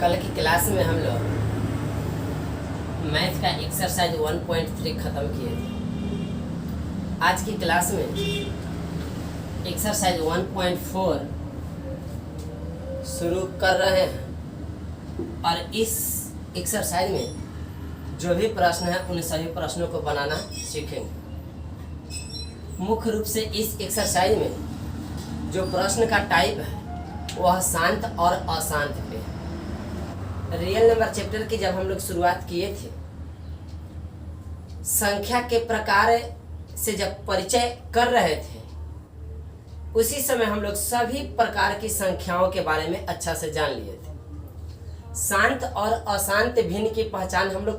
कल की क्लास में हम लोग मैथ का एक्सरसाइज 1.3 ख़त्म किए थे। आज की क्लास में एक्सरसाइज 1.4 शुरू कर रहे हैं और इस एक्सरसाइज में जो भी प्रश्न है उन सभी प्रश्नों को बनाना सीखेंगे। मुख्य रूप से इस एक्सरसाइज में जो प्रश्न का टाइप है वह शांत और अशांत पे है। रियल नंबर चैप्टर की जब हम लोग शुरुआत किए थे, संख्या के प्रकार से जब परिचय कर रहे थे, उसी समय हम लोग सभी प्रकार की संख्याओं के बारे में अच्छा से जान लिए थे। शांत और अशांत भिन्न की पहचान हम लोग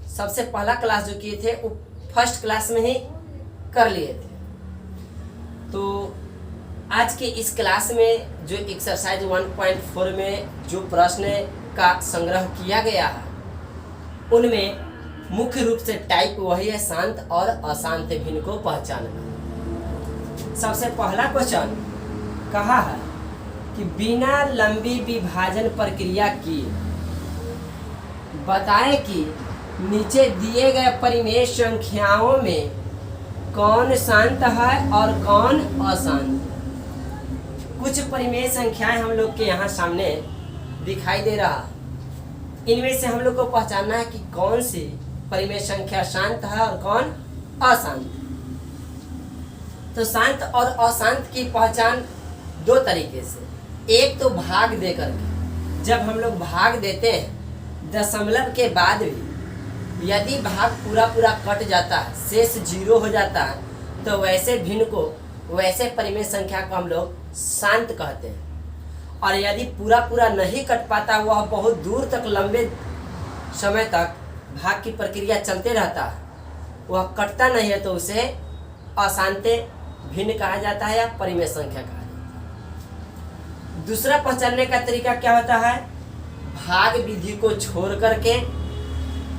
सबसे पहला क्लास जो किए थे वो फर्स्ट क्लास में ही कर लिए थे। तो आज के इस क्लास में जो एक्सरसाइज 1.4 में जो प्रश्न का संग्रह किया गया है, उनमें मुख्य रूप से टाइप वही है, शांत और अशांत भिन्न को पहचानना। सबसे पहला क्वेश्चन कहा है कि बिना लंबी विभाजन प्रक्रिया किए बताएं कि नीचे दिए गए परिमेय संख्याओं में कौन शांत है और कौन अशांत। कुछ परिमेय संख्याएं हम लोग के यहाँ सामने दिखाई दे रहा, इनमें से हम लोग को पहचानना है कि कौन सी परिमेय संख्या शांत है और कौन अशांत। तो शांत और अशांत की पहचान दो तरीके से, एक तो भाग दे करके। जब हम लोग भाग देते हैं दशमलव के बाद भी यदि भाग पूरा पूरा कट जाता है, शेष 0 हो जाता है, तो वैसे भिन्न को, वैसे परिमेय संख्या को हम लोग शांत कहते हैं। और यदि पूरा पूरा नहीं कट पाता, वह बहुत दूर तक लंबे समय तक भाग की प्रक्रिया चलते रहता है, वह कटता नहीं है, तो उसे अशांत भिन्न कहा जाता है या परिमेय संख्या कहा जाता है। दूसरा पहचानने का तरीका क्या होता है, भाग विधि को छोड़ करके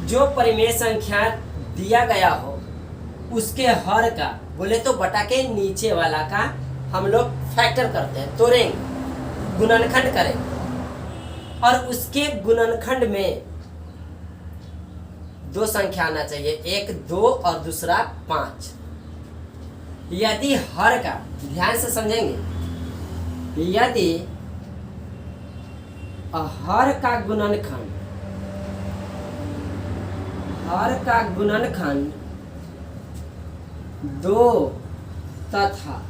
जो परिमेय संख्या दिया गया हो उसके हर का, बोले तो बटा के नीचे वाला का हम लोग फैक्टर करते हैं, तोड़ेंगे, गुणनखंड करेंगे और उसके गुणनखंड में दो संख्या आना चाहिए, एक 2 और दूसरा 5। यदि हर का, ध्यान से समझेंगे, यदि हर का गुणनखंड, हर का गुणनखंड 2 तथा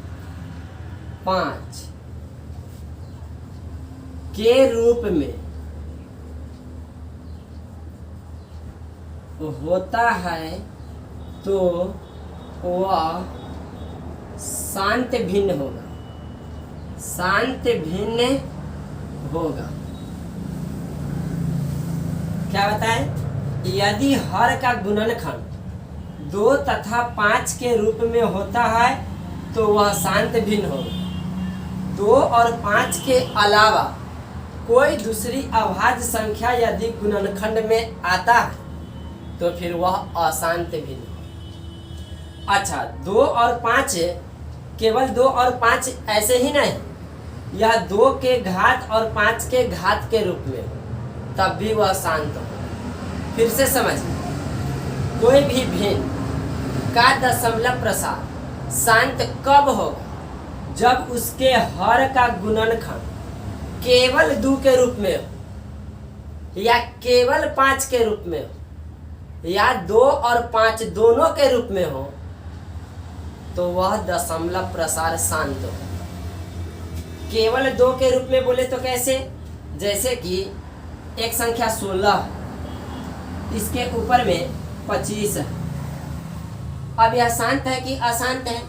5 के रूप में होता है तो वह शांत भिन्न होगा, शांत भिन्न होगा। क्या बताएं, यदि हर का गुणनखंड 2 तथा 5 के रूप में होता है तो वह शांत भिन्न होगा। 2 और 5 के अलावा कोई दूसरी अभाज्य संख्या यदि गुणनखंड में आता है तो फिर वह अशांत भिन्न होगा। अच्छा, 2 और 5, केवल 2 और 5 ऐसे ही नहीं, यह 2 के घात और 5 के घात के रूप में हो तब भी वह शांत हो। फिर से समझिए, कोई भी भिन्न का दशमलव प्रसार शांत कब होगा, जब उसके हर का गुणनखंड केवल 2 के रूप में हो या केवल 5 के रूप में हो या 2 और 5 दोनों के रूप में हो, तो वह दशमलव प्रसार शांत हो। केवल 2 के रूप में बोले तो कैसे, जैसे कि एक संख्या 16 है, इसके ऊपर में 25 है। अब यह शांत है कि अशांत है,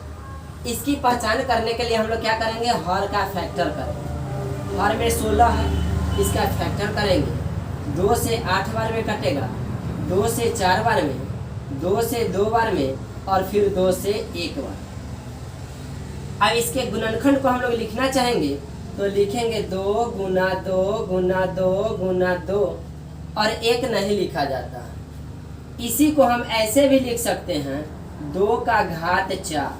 इसकी पहचान करने के लिए हम लोग क्या करेंगे, हर का फैक्टर करेंगे। हर में 16 है, इसका फैक्टर करेंगे, 2 से 8 बार में कटेगा, 2 से 4 बार में, 2 से 2 बार में और फिर 2 से 1 बार। अब इसके गुणनखंड को हम लोग लिखना चाहेंगे तो लिखेंगे 2 गुना 2 गुना 2 गुना 2 और 1 नहीं लिखा जाता। इसी को हम ऐसे भी लिख सकते हैं, 2 का घात 4,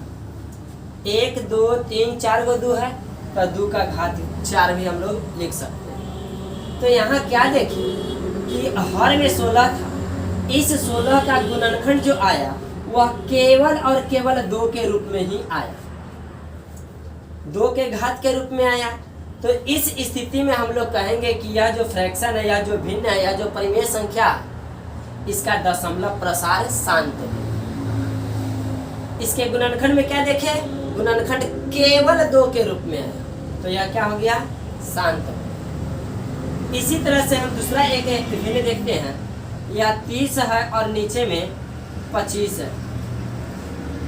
1 2 3 4 गो 2 है तो 2 का घात 4 भी हम लोग लिख सकते हैं। तो यहाँ क्या देखिए कि हर में 16 था, इस 16 का गुणनखंड जो आया वह केवल और केवल 2 के रूप में ही आया, 2 के घात के रूप में आया। तो इस स्थिति में हम लोग कहेंगे कि यह जो फ्रैक्शन है, यह जो भिन्न है, यह जो परिमेय संख्या है, इसका दशमलव प्रसार शांत है। इसके गुणनखंड में क्या देखे, गुणनखंड केवल 2 के रूप में है, तो यह क्या हो गया, शांत हो। इसी तरह से हम दूसरा एक भिन्न देखते हैं, यह 30 है और नीचे में 25 है,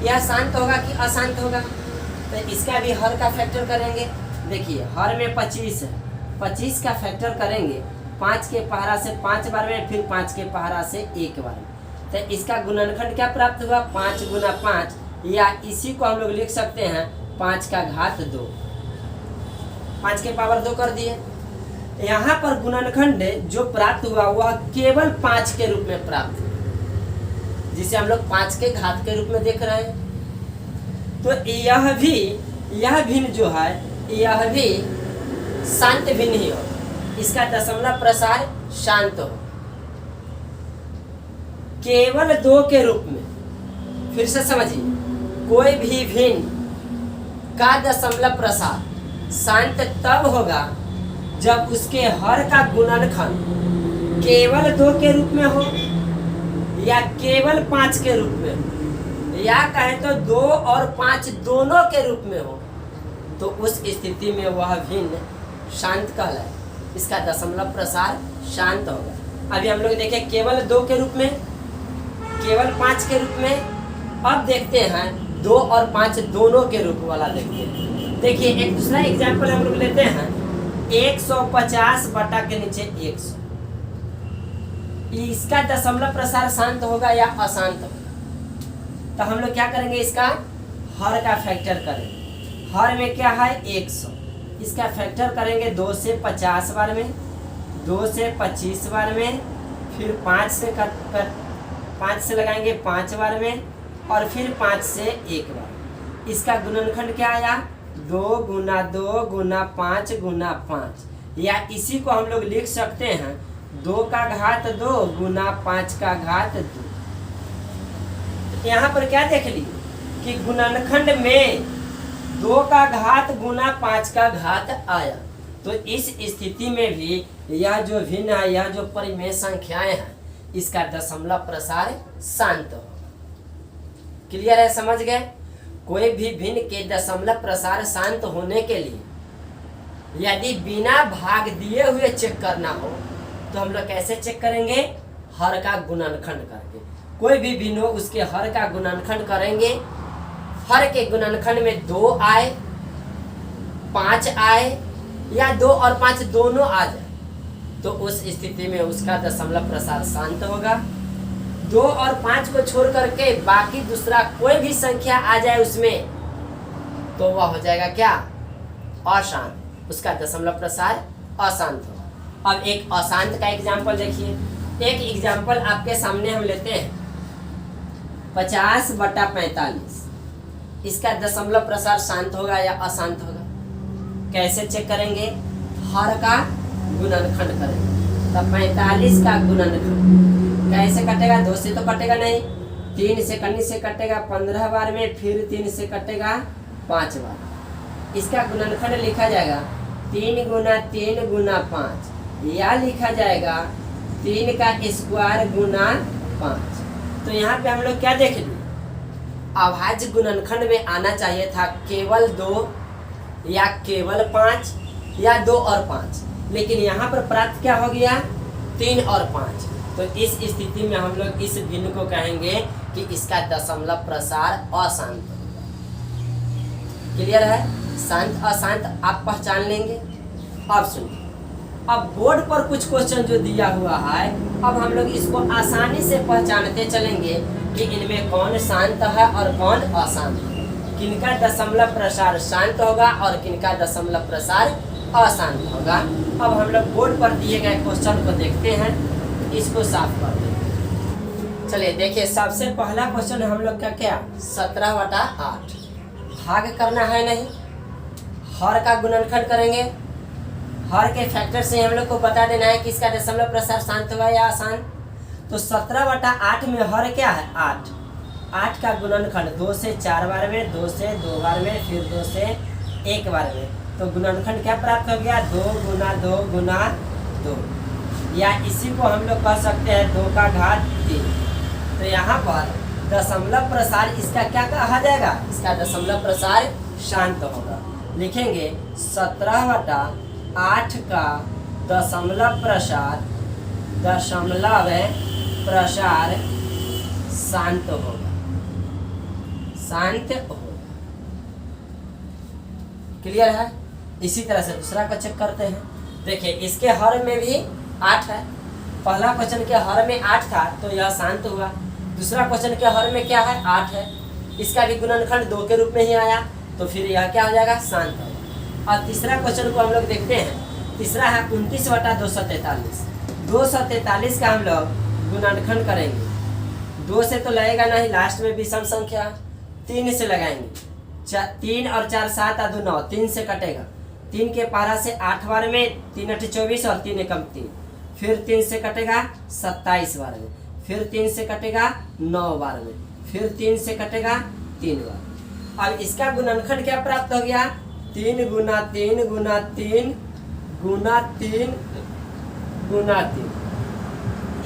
यह शांत होगा कि अशांत होगा। तो इसका भी हर का फैक्टर करेंगे। देखिए हर में 25 है, 25 का फैक्टर करेंगे 5 के पहाड़ा से 5 बार में, फिर 5 के पहाड़ा से 1 बार में। तो इसका गुणनखंड क्या प्राप्त हुआ, 5 गुना 5, या इसी को हम लोग लिख सकते हैं 5 का घात 2, 5 के पावर 2 कर दिए। यहाँ पर गुणनखंड जो प्राप्त हुआ वह केवल 5 के रूप में प्राप्त हुआ, जिसे हम लोग 5 के घात के रूप में देख रहे हैं। तो यह भिन्न जो है, यह भी शांत भिन्न ही हो, इसका दशमलव प्रसार शांत हो, केवल 2 के रूप में। फिर से समझिए, कोई भी भिन्न का दशमलव प्रसार शांत तब होगा जब उसके हर का गुणनखंड केवल 2 के रूप में हो या केवल 5 के रूप में हो, या कहें तो 2 और 5 दोनों के रूप में हो, तो उस स्थिति में वह भिन्न शांत कहलाए, इसका दशमलव प्रसार शांत होगा। अभी हम लोग देखें केवल 2 के रूप में, केवल 5 के रूप में। अब देखते हैं 2 और 5 दोनों के रूप वाला देखते हैं। देखिए एक दूसरा एग्जाम्पल हम लोग लेते हैं, 150 बटा के नीचे 100, इसका दशमलव प्रसार शांत होगा या अशांत होगा। तो हम लोग क्या करेंगे, इसका हर का फैक्टर करेंगे। हर में क्या है 100, इसका फैक्टर करेंगे 2 से 50 बार में, 2 से 25 बार में, फिर 5 से लगाएंगे 5 बार में, और फिर 5 से 1 बार। इसका गुणनखंड क्या आया, 2 गुना 2 गुना 5 गुना 5, या इसी को हम लोग लिख सकते हैं 2 का घात 2 गुना 5 का घात 2। यहाँ पर क्या देख ली कि गुणनखंड में 2 का घात गुना 5 का घात आया। तो इस स्थिति में भी यह जो भिन्न है, यह जो परिमेय संख्याएं हैं, इसका दशमलव प्रसार शांत हो। क्लियर है, समझ गए। कोई भी भिन्न के दशमलव प्रसार शांत होने के लिए यदि बिना भाग दिए हुए चेक करना हो तो हम लोग कैसे चेक करेंगे, हर का गुणनखंड करके। कोई भी भिन्न हो उसके हर का गुणनखंड करेंगे, हर के गुणनखंड में 2 आए, 5 आए, या 2 और 5 दोनों आ जाए, तो उस स्थिति में उसका दशमलव प्रसार शांत होगा। 2 और 5 को छोड़ करके बाकी दूसरा कोई भी संख्या आ जाए उसमें, तो वह हो जाएगा क्या, अशांत, उसका दशमलव प्रसार अशांत होगा। अब एक अशांत का एग्जाम्पल देखिए। एक एग्जाम्पल आपके सामने हम लेते हैं, 50 बटा 45, इसका दशमलव प्रसार शांत होगा या अशांत होगा। कैसे चेक करेंगे, हर का गुणनखंड करेंगे। तो 45 का गुणनखंड कैसे कटेगा, 2 से तो कटेगा नहीं, 3 से कटने से कटेगा 15 बार में, फिर 3 से कटेगा 5 बार। इसका गुणनखंड लिखा जाएगा 3 गुना 3 गुना 5, या लिखा जाएगा 3 का स्क्वायर गुना 5। तो यहाँ पे हम लोग क्या देख लिए, अभाज्य गुणनखंड में आना चाहिए था केवल 2 या केवल 5 या 2 और 5, लेकिन यहाँ पर प्राप्त क्या हो गया, 3 और 5। तो इस स्थिति में हम लोग इस भिन्न को कहेंगे कि इसका दशमलव प्रसार अशांत होगा। क्लियर है, शांत अशांत आप पहचान लेंगे। अब सुनिए, अब बोर्ड पर कुछ क्वेश्चन जो दिया हुआ है, अब हम लोग इसको आसानी से पहचानते चलेंगे कि इनमें कौन शांत है और कौन अशांत है, किनका दशमलव प्रसार शांत होगा और किनका दशमलव प्रसार अशांत होगा। अब हम लोग बोर्ड पर दिए गए क्वेश्चन को देखते हैं, इसको साफ कर दें। चलिए देखिए, सबसे पहला क्वेश्चन हम लोग का क्या, 17 बटा 8 भाग करना है नहीं, हर का गुणनखंड करेंगे, हर के फैक्टर से हम लोग को बता देना है कि इसका दशमलव प्रसार शांत होगा या अशांत। तो 17/8 में हर क्या है 8। 8 का गुणनखंड 2 से 4 बार में, 2 से 2 बार में, फिर 2 से 1 बार में। तो गुणनखंड क्या प्राप्त हो गया 2 गुना 2 गुना 2, या इसी को हम लोग कह सकते हैं 2 का घात 3। तो यहाँ पर दशमलव प्रसार इसका क्या कहा जाएगा, इसका दशमलव प्रसार शांत होगा। लिखेंगे 17/8 का दशमलव प्रसार शांत होगा, शांत होगा। क्लियर है। इसी तरह से दूसरा को चेक करते हैं। देखिए इसके हर में भी 8 है। पहला क्वेश्चन के हर में 8 था तो यह शांत हुआ। दूसरा क्वेश्चन के हर में क्या है 8 है, इसका भी गुणनखंड 2 के रूप में ही आया, तो फिर यह क्या हो जाएगा शांत होगा। और तीसरा क्वेश्चन को हम लोग देखते हैं। तीसरा है 29/243। 243 का हम लोग गुणनखंड करेंगे। 2 से तो लगेगा नहीं, लास्ट में विषम संख्या, 3 से लगाएंगे। 3 और 4 7 और 2 9, 3 से कटेगा। 3 के पहरा से 8 बार में, 3 8 24 और 3 एकम 3, फिर 3 से कटेगा 27 बार में, फिर 3 से कटेगा 9 बार में, फिर 3 से कटेगा 3 बार। अब इसका गुणनखंड क्या प्राप्त हो गया 3 गुना 3 गुना 3 गुना 3 गुना 3,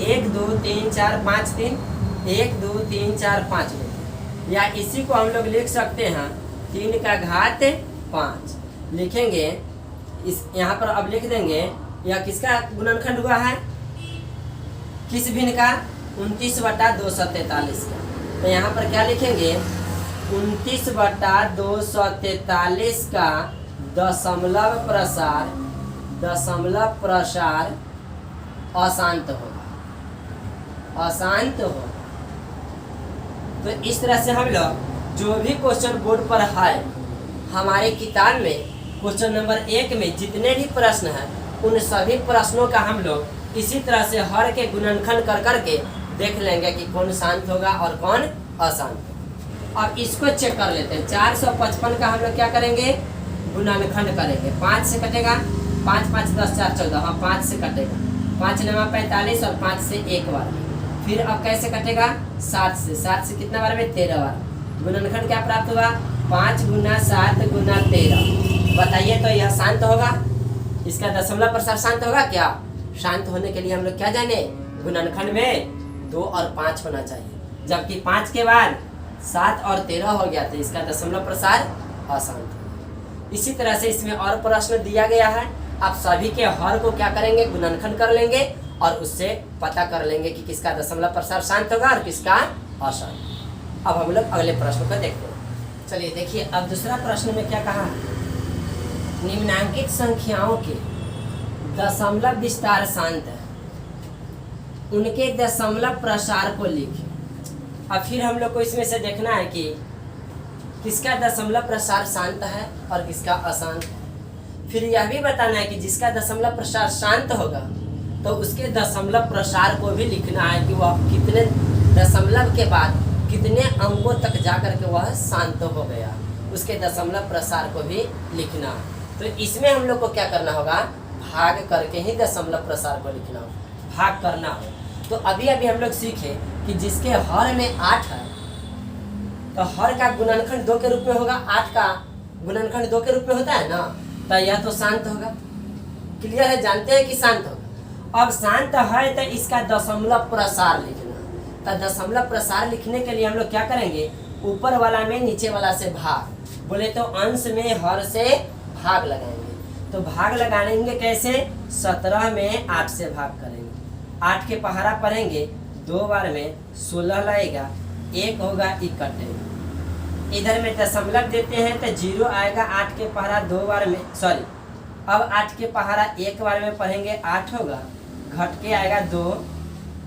1 2 3 4 5 3, 1 2 3 4 5 में। या इसी को हम लोग लिख सकते हैं 3 का घात 5। लिखेंगे इस यहाँ पर अब लिख देंगे यह किसका गुणनखंड हुआ है, किस भिन्न का 29/243 का। तो यहाँ पर क्या लिखेंगे 29/243 का दशमलव प्रसार अशांत होगा, अशांत होगा। तो इस तरह से हम लोग जो भी क्वेश्चन बोर्ड पर है, हमारे किताब में क्वेश्चन नंबर 1 में जितने भी प्रश्न हैं उन सभी प्रश्नों का हम लोग इसी तरह से हर के गुणनखंड कर करके देख लेंगे कि कौन शांत होगा और कौन अशांत। अब इसको चेक कर लेते हैं। 455 का हम लोग क्या करेंगे गुणनखंड करेंगे। 5 से कटेगा, 5 5 10 4 14, हाँ 5 से कटेगा, 5 9 45 और 5 से 1 बार। फिर अब कैसे कटेगा 7 से, 7 से कितना बार में 13 बार। गुणनखंड क्या प्राप्त हुआ 5 गुना 7 गुना 13। बताइए तो यह शांत होगा, इसका दशमलव प्रसार शांत होगा क्या। शांत होने के लिए हम लोग क्या जाने गुणनखंड में 2 और 5 होना चाहिए, जबकि 5 के बाद 7 और 13 हो गया तो इसका दशमलव प्रसार अशांत होगा। इसी तरह से इसमें और प्रश्न दिया गया है। आप सभी के हर को क्या करेंगे गुणनखंड कर लेंगे और उससे पता कर लेंगे कि किसका दशमलव प्रसार शांत होगा और किसका अशांत। अब हम लोग अगले प्रश्न को देखते हैं। चलिए देखिए अब दूसरा प्रश्न में क्या कहा, निम्नांकित संख्याओं के दशमलव विस्तार शांत है, उनके दशमलव प्रसार को लिखें। अब फिर हम लोग को इसमें से देखना है कि किसका दशमलव प्रसार शांत है और किसका अशांत है। फिर यह भी बताना है कि जिसका दशमलव प्रसार शांत होगा तो उसके दशमलव प्रसार को भी लिखना है कि वह कितने दशमलव के बाद कितने अंकों तक जाकर के वह शांत हो गया, उसके दशमलव प्रसार को भी लिखना है। तो इसमें हम लोग को क्या करना होगा भाग करके ही दशमलव प्रसार को लिखना होगा, भाग करना हो। तो अभी हम लोग सीखे कि जिसके हर में 8 है तो हर का गुणनखंड 2 के रूप में होगा, 8 का गुणनखंड 2 के रूप में होता है ना, तो यह तो शांत होगा। क्लियर है, जानते हैं कि शांत होगा। अब शांत है तो इसका दशमलव प्रसार लिखना। तो दशमलव प्रसार लिखने के लिए हम लोग क्या करेंगे ऊपर वाला में नीचे वाला से भाग, बोले तो अंश में हर से भाग लगाएंगे। तो भाग लगाएंगे कैसे 17 में 8 से भाग करेंगे, 8 के पहाड़ा पढ़ेंगे 2 बार में 16 लगेगा, 1 होगा 1 कटेगा। इधर में दशमलव देते हैं तो 0 आएगा, 8 के पहाड़ा 2 बार में सॉरी अब 8 के पहाड़ा 1 बार में पढ़ेंगे 8 होगा, घट के आएगा 2,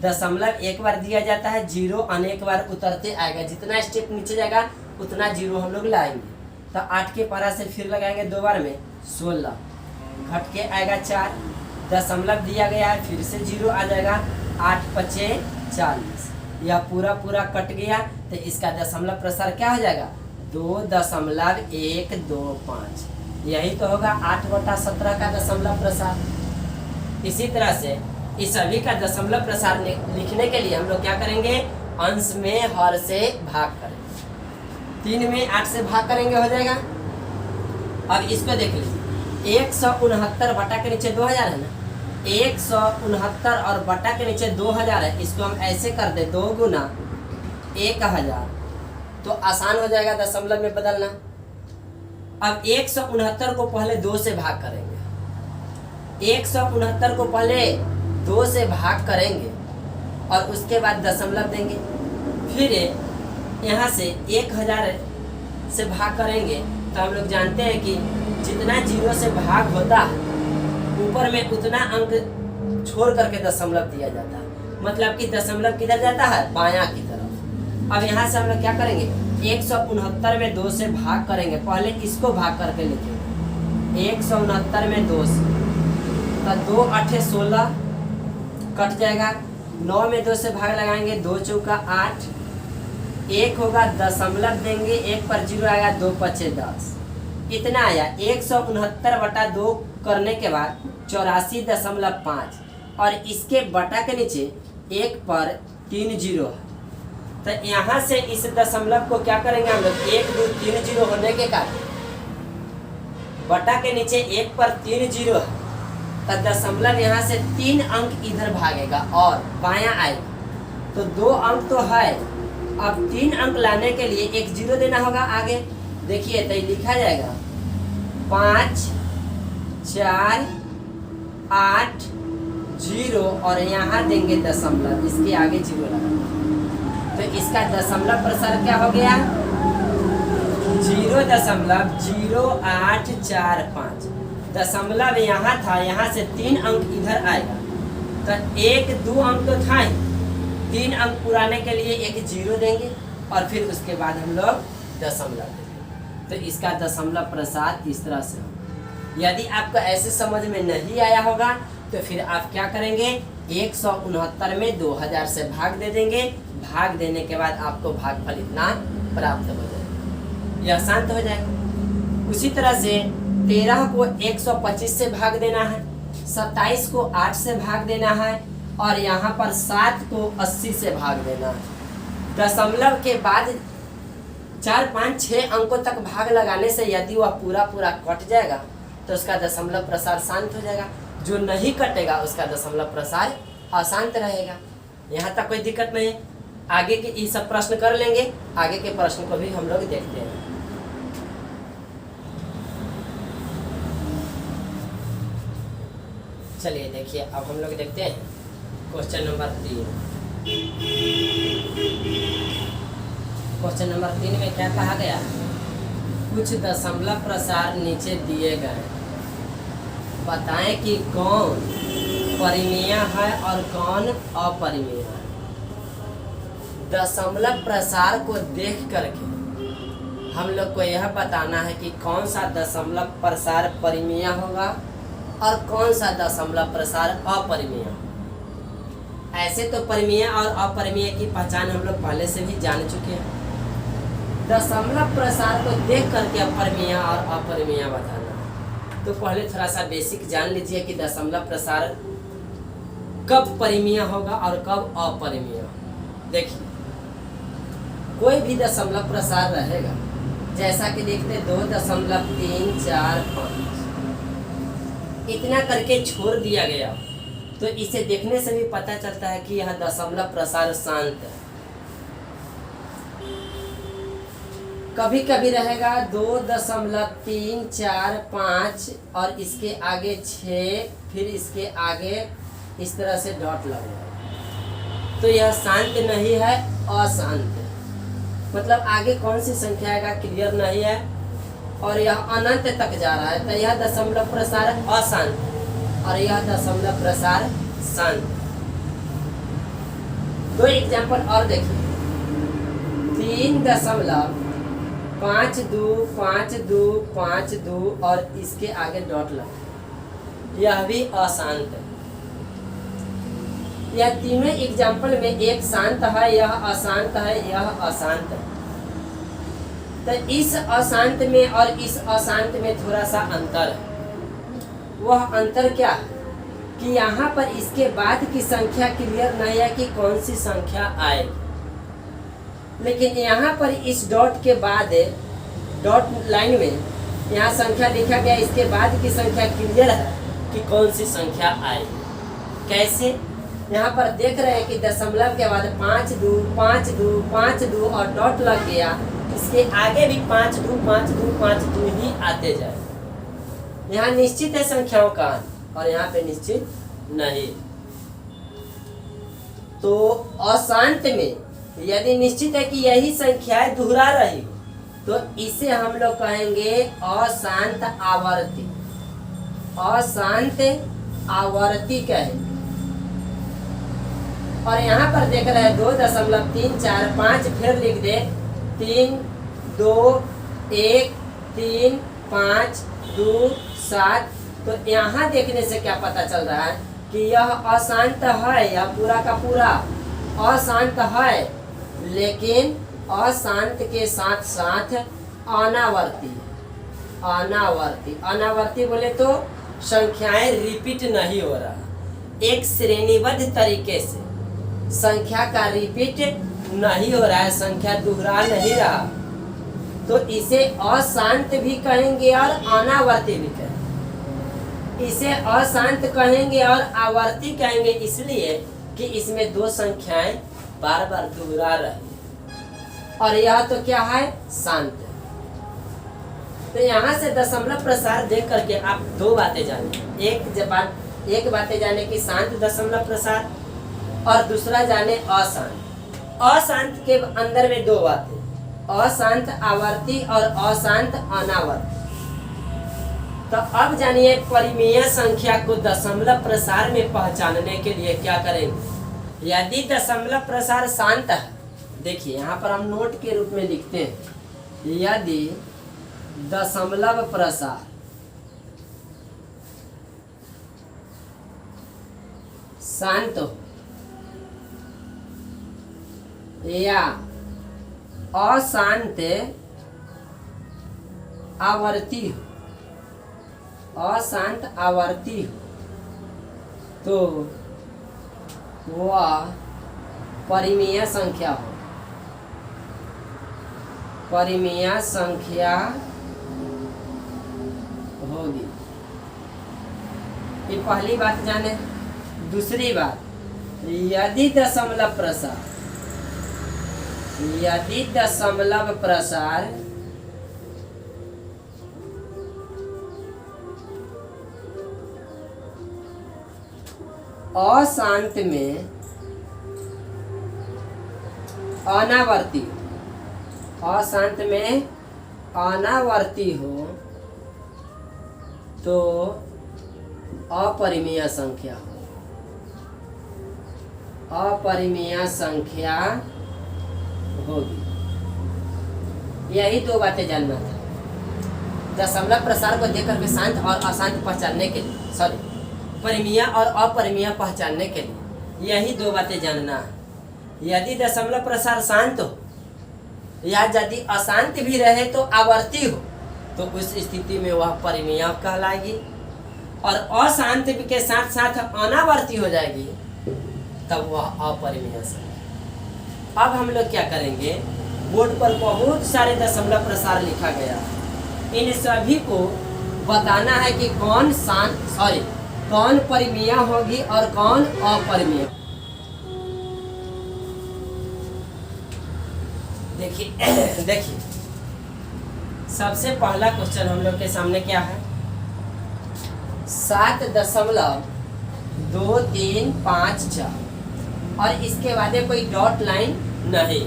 दशमलव 1 बार दिया जाता है, 0 अनेक बार उतरते आएगा, जितना स्टेप नीचे जाएगा उतना 0 हम लोग लाएंगे। तो 8 के पहाड़ा से फिर लगाएंगे 2 बार में 16, घट के आएगा 4, दशमलव दिया गया है फिर से 0 आ जाएगा, 8 5 40। यह पूरा कट गया तो इसका दशमलव प्रसार क्या हो जाएगा 2.125। यही तो होगा 8/17 का दशमलव प्रसार। इसी तरह से इस सभी का दशमलव प्रसार लिखने के लिए हम लोग क्या करेंगे, अंश में हर से भाग करेंगे। 3 में 8 से भाग करेंगे, हो जाएगा। अब इसको देख लीजिए, 169 बटा के नीचे 2000 है ना, 169 और बटा के नीचे 2000 है। इसको हम ऐसे कर दे 2 गुना 1000, तो आसान हो जाएगा दशमलव में बदलना। अब 169 को पहले 2 से भाग करेंगे, 169 को पहले 2 से भाग करेंगे और उसके बाद दशमलव देंगे। फिर यहाँ से 1000 से भाग करेंगे, तो हम लोग जानते हैं कि जितना 0 से भाग होता है ऊपर में उतना अंक छोड़ करके दशमलव दिया जाता है। मतलब कि दशमलव किधर जाता है, बायां की तरफ। अब यहाँ से हम लोग क्या करेंगे, 169 में 2 से भाग करेंगे। पहले इसको भाग करके लिखेंगे, 169 में 2 से, तो 2 8 16 कट जाएगा। 9 में 2 से भाग लगाएंगे, 2 चौका 8, 1 होगा, दशमलव देंगे, 1 पर 0 आएगा, 2 5 10, इतना आया। 169 बटा 2 करने के बाद 84.5, और इसके बटा के नीचे 1 पर 3 0 है। तो यहाँ से इस दशमलव को क्या करेंगे हम लोग, 1 2 3 0 होने के कारण बटा के नीचे 1 पर 3 0 है, तो दशमलव यहाँ से 3 अंक इधर भागेगा और बायां आएगा। तो 2 अंक तो है, अब 3 अंक लाने के लिए 1 0 देना होगा आगे। देखिए तो लिखा जाएगा 5 4 8 0, और यहाँ देंगे दशमलव, इसके आगे 0 लगा। तो इसका दशमलव प्रसार क्या हो गया, 0.0845। दशमलव यहाँ था, यहाँ से 3 अंक इधर आएगा, तो 1 2 अंक तो था ही, 3 अंक पुराने के लिए 1 0 देंगे और फिर उसके बाद हम लोग दशमलव देंगे। तो इसका दशमलव प्रसार इस तरह से होगा। यदि आपको ऐसे समझ में नहीं आया होगा तो फिर आप क्या करेंगे, 169 में 2000 से भाग दे देंगे। भाग देने के बाद आपको भागफल इतना प्राप्त हो जाएगा, यह शांत हो जाएगा। उसी तरह से 13 को 125 से भाग देना है, 27 को 8 से भाग देना है, और यहाँ पर 7 को 80 से भाग देना है। दशमलव के बाद 4 5 6 अंकों तक भाग लगाने से यदि वह पूरा कट जाएगा तो उसका दशमलव प्रसार शांत हो जाएगा। जो नहीं कटेगा उसका दशमलव प्रसार अशांत रहेगा। यहाँ तक कोई दिक्कत नहीं। आगे के ये सब प्रश्न कर लेंगे, आगे के प्रश्न को भी हम लोग देखते हैं। चलिए देखिए, अब हम लोग देखते हैं क्वेश्चन नंबर 3। क्वेश्चन नंबर 3 में क्या कहा गया, कुछ दशमलव प्रसार नीचे दिए गए, बताएं कि कौन परिमेय है और कौन अपरिमेय है। दशमलव प्रसार को देख करके हम लोग को यह बताना है कि कौन सा दशमलव प्रसार परिमेय होगा और कौन सा दशमलव प्रसार अपरिमेय होगा। ऐसे तो परिमेय और अपरिमेय की पहचान हम लोग पहले से भी जान चुके हैं। दशमलव प्रसार को देख करके परिमेय और अपरिमेय बताना है। तो पहले थोड़ा सा बेसिक जान लीजिए कि दशमलव प्रसार कब परिमेय होगा और कब अपरिमेय होगा। देखिए, कोई भी दशमलव प्रसार रहेगा, जैसा कि देखते 2.345 इतना करके छोड़ दिया गया, तो इसे देखने से भी पता चलता है कि यह दशमलव प्रसार शांत है। कभी कभी रहेगा 2.345 और इसके आगे 6, फिर इसके आगे इस तरह से डॉट लगेगा, तो यह शांत नहीं है, अशांत है। मतलब आगे कौन सी संख्या आएगा क्लियर नहीं है, और यह अनंत तक जा रहा है, तो यह दशमलव प्रसार अशांत और यह दशमलव प्रसार शांत। 2 एग्जाम्पल और देखिए, 3.525252 और इसके आगे डॉट लगा, यह भी अशांत है। यह तीनों एग्जाम्पल में एक शांत है, यह अशांत है, यह अशांत है। तो इस अशांत में और इस अशांत में थोड़ा सा अंतर है। वह अंतर क्या है कि यहाँ पर इसके बाद की संख्या क्लियर नहीं है कि कौन सी संख्या आए, लेकिन यहाँ पर इस डॉट के बाद डॉट लाइन में यहाँ संख्या लिखा गया, इसके बाद की संख्या क्लियर है कि कौन सी संख्या आए। कैसे? यहाँ पर देख रहे हैं कि दशमलव के बाद 5 2 5 2 5 2 और डॉट लग गया, इसके आगे भी 5 2 5 2 5 2 ही आते जाए। यहाँ निश्चित है संख्याओं का और यहाँ पे निश्चित नहीं। तो अशांत में यदि निश्चित है कि यही संख्याएं दोहरा रही तो इसे हम लोग कहेंगे अशांत आवर्ती। अशांत आवर्ती कहेंगे। और यहाँ पर देख रहे हैं 2.345 फिर लिख दे 3 2 1 3 5 2 7। तो यहाँ देखने से क्या पता चल रहा है कि यह अशांत है, यह पूरा का पूरा अशांत है, लेकिन अशांत के साथ साथ अनावर्ती। अनावर्ती अनावर्ती बोले तो संख्याएं रिपीट नहीं हो रहा, एक श्रेणीबद्ध तरीके से संख्या का रिपीट नहीं हो रहा है, संख्या दोहरा नहीं रहा, तो इसे अशांत भी कहेंगे और अनावर्ती भी कहेंगे। इसे अशांत कहेंगे और आवर्ती कहेंगे इसलिए कि इसमें दो संख्याएं बार बार दोहरा रही है और यह तो क्या है, शांत है। तो यहाँ से दशमलव प्रसार देख करके आप दो बातें जाने, एक बातें जाने की शांत दशमलव प्रसार और दूसरा जाने अशांत। अशांत के अंदर में दो बातें, अशांत आवर्ती और अशांत अनावर्ती। तो अब जानिए परिमेय संख्या को दशमलव प्रसार में पहचानने के लिए क्या करेंगे। यदि दशमलव प्रसार शांत है, देखिए यहाँ पर हम नोट के रूप में लिखते हैं, यदि दशमलव प्रसार शांत हो या अशांत आवर्ती हो, अशांत आवर्ती हो, तो वह परिमेय संख्या हो। परिमेय संख्या होगी। ये पहली बात जाने। दूसरी बात, यदि दशमलव प्रसार अशांत में अनावर्ती, अशांत में अनावर्ती हो तो अपरिमेय संख्या हो। अपरिमेय संख्या होगी। यही दो बातें जानना था दशमलव प्रसार को देख करके शांत और अशांत पहचानने के लिए, सॉरी परिमेय और अपरिमेय पहचानने के लिए यही दो बातें जानना है। यदि दशमलव प्रसार शांत हो या यदि अशांत भी रहे तो आवर्ती हो तो उस स्थिति में वह परिमेय कहलाएगी, और अशांत के साथ साथ अनावर्ती हो जाएगी तब वह अपरिमेय संख्या। अब हम लोग क्या करेंगे, बोर्ड पर बहुत सारे दशमलव प्रसार लिखा गया, इन सभी को बताना है कि कौन कौन परिमेय होगी और कौन अपरिमेय। देखिए सबसे पहला क्वेश्चन हम लोग के सामने क्या है, 7.2354 और इसके बाद कोई डॉट लाइन नहीं,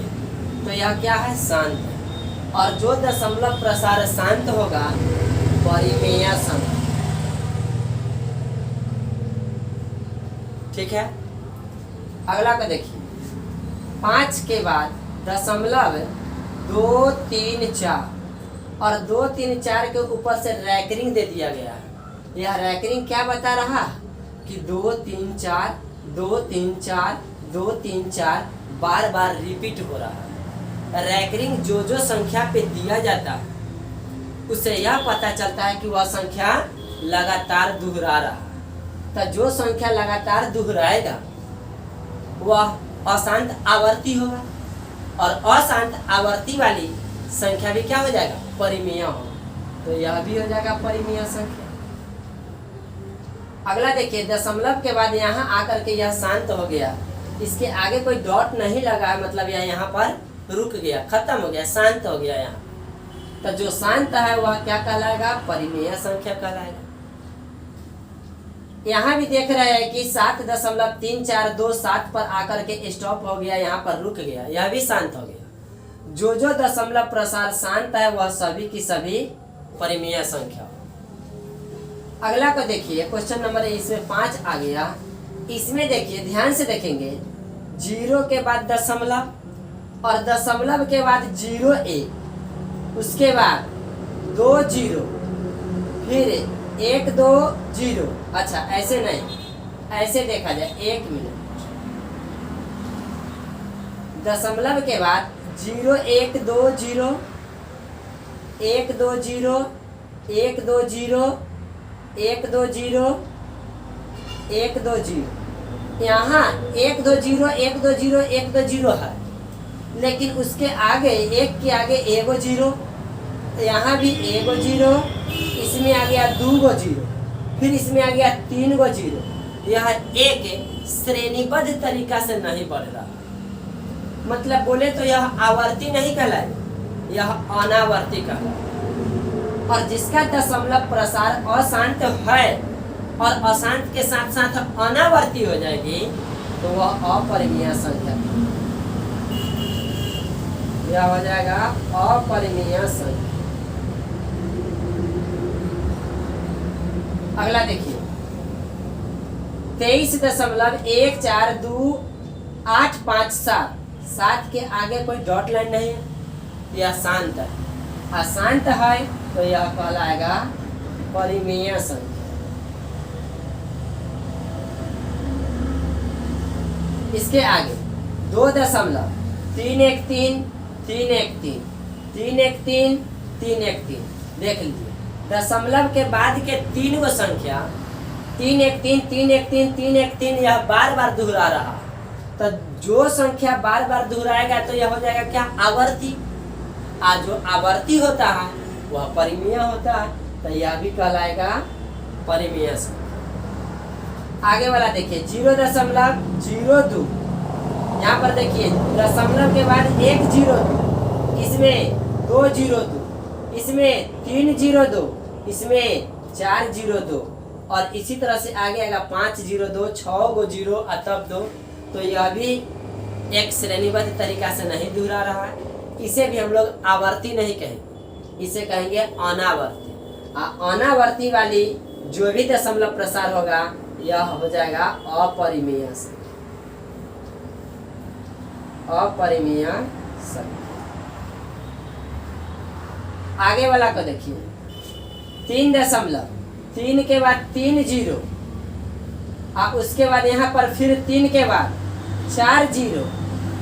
तो यह क्या है, शांत है। और जो दशमलव प्रसार शांत होगा परिमेय संख्या। ठीक है, अगला को देखिए, 5 के बाद दशमलव 234 और 234 के ऊपर से रैकरिंग दे दिया गया है। यह रैकरिंग क्या बता रहा कि 2 3 4 2 3 4 2 3 4 बार बार रिपीट हो रहा है। रैंकिंग जो संख्या पे दिया जाता है उससे यह पता चलता है कि वह संख्या लगातार दोहरा रहा है। तो जो संख्या लगातार दोहराएगा वह अशांत आवर्ती होगा, और अशांत आवर्ती वाली संख्या भी क्या हो जाएगा, परिमेय होगा। तो यह भी हो जाएगा परिमेय संख्या। अगला देखिए, दशमलव के बाद यहाँ आकर के यह शांत हो गया, इसके आगे कोई डॉट नहीं लगा है, मतलब यह यहाँ पर रुक गया, खत्म हो गया, शांत हो गया यहाँ। तो जो शांत है वह क्या कहलाएगा, परिमेय संख्या कहलाएगा। यहाँ भी देख रहे हैं कि 7.342 पर आकर के स्टॉप हो गया, यहाँ पर रुक गया, यह भी शांत हो गया। जो दशमलव प्रसार शांत है वह सभी की सभी परिमेय संख्या। अगला को देखिए, क्वेश्चन नंबर इसमें 5 आ गया। इसमें देखिए, ध्यान से देखेंगे, 0 के बाद दशमलव और दशमलव के बाद 0 1, उसके बाद 2 0, फिर 1 2 0। अच्छा ऐसे नहीं, ऐसे देखा जाए, 1 मिनट, दशमलव के बाद 0 1 2 0, 1 2 0, 1 2 0, 1 2 0, 1 2 0। यहाँ 1 2 0 1 2 0 1 2 0 है, लेकिन उसके आगे, एक के आगे 1 0, यहाँ भी 1 0, इसमें आ गया 2 0, फिर इसमें आ गया 3 0। यह एक श्रेणीबद्ध तरीका से नहीं बढ़ रहा, मतलब बोले तो यह आवर्ती नहीं कहलाए, यह अनावर्ती कहलाए। और जिसका दशमलव प्रसार अशांत है और अशांत के साथ साथ अनावर्ती हो जाएगी तो वह अपरिमेय संख्या, यह हो जाएगा अपरिमेय संख्या। अगला देखिए, 23.14285 7 के आगे कोई डॉट लाइन नहीं है, यह शांत है। अशांत है तो यह कहलाएगा परिमेय संख्या। इसके आगे 2.313 313 313 313 देख लीजिए, दशमलव के बाद के 3 गो संख्या 313 313 313 यह बार बार दोहरा रहा। तो जो संख्या बार बार दोहराएगा तो यह हो जाएगा क्या, आवर्ती। आज जो आवर्ती होता है वह परिमेय होता है, तो यह भी कहलाएगा परिमेय संख्या। आगे वाला देखिए, 0.02, यहाँ पर देखिए दशमलव के बाद 1 0 2, इसमें 2 0 2, इसमें 3 0 2, इसमें 4 0 2, और इसी तरह से आगे आएगा 5 0 2, 6 गो 0 तब 2। तो यह भी एक श्रेणीबद्ध तरीका से नहीं दोहरा रहा है, इसे भी हम लोग आवर्ती नहीं कहेंगे, इसे कहेंगे अनावर्ती। अनावर्ती वाली जो भी दशमलव प्रसार होगा यह हो जाएगा अपरिमेय संख्या, अपरिमेय संख्या। आगे वाला को देखिए, 3.3 के बाद 3 0, और उसके बाद यहाँ पर फिर 3 के बाद 4 0,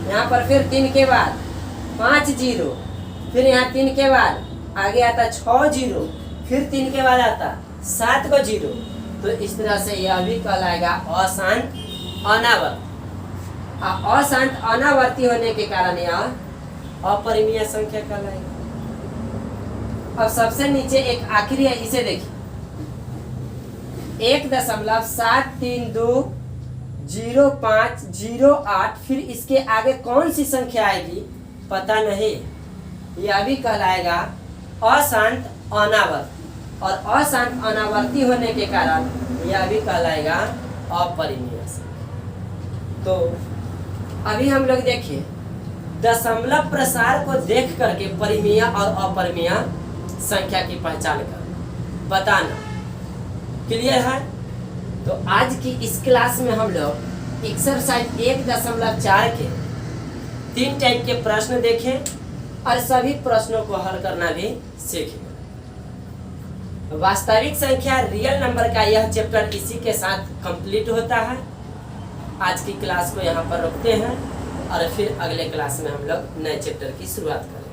यहाँ पर फिर 3 के बाद 5 0, फिर यहाँ 3 के बाद आगे आता 6 0, फिर 3 के बाद आता 7 को 0। तो इस तरह से यह भी कहलाएगा अशांत अनावर्ती। अशांत अनावर्ती होने के कारण यह अपरिमेय संख्या कहलाएगा। अब सबसे नीचे एक आखिरी है, इसे देखिए, 1.7320508, फिर इसके आगे कौन सी संख्या आएगी पता नहीं, यह भी कहलाएगा अशांत अनावर्ती। और अशांत अनावर्ती होने के कारण यह भी कहलाएगा अपरिमेय संख्या। तो अभी हम लोग देखिए, दशमलव प्रसार को देख करके परिमेय और अपरिमेय संख्या की पहचान कर बताना क्लियर है। तो आज की इस क्लास में हम लोग एक्सरसाइज 1.4 के 3 टाइप के प्रश्न देखें और सभी प्रश्नों को हल करना भी सीखें। वास्तविक संख्या रियल नंबर का यह चैप्टर इसी के साथ कंप्लीट होता है। आज की क्लास को यहाँ पर रोकते हैं। और फिर अगले क्लास में हम लोग नए चैप्टर की शुरुआत करें।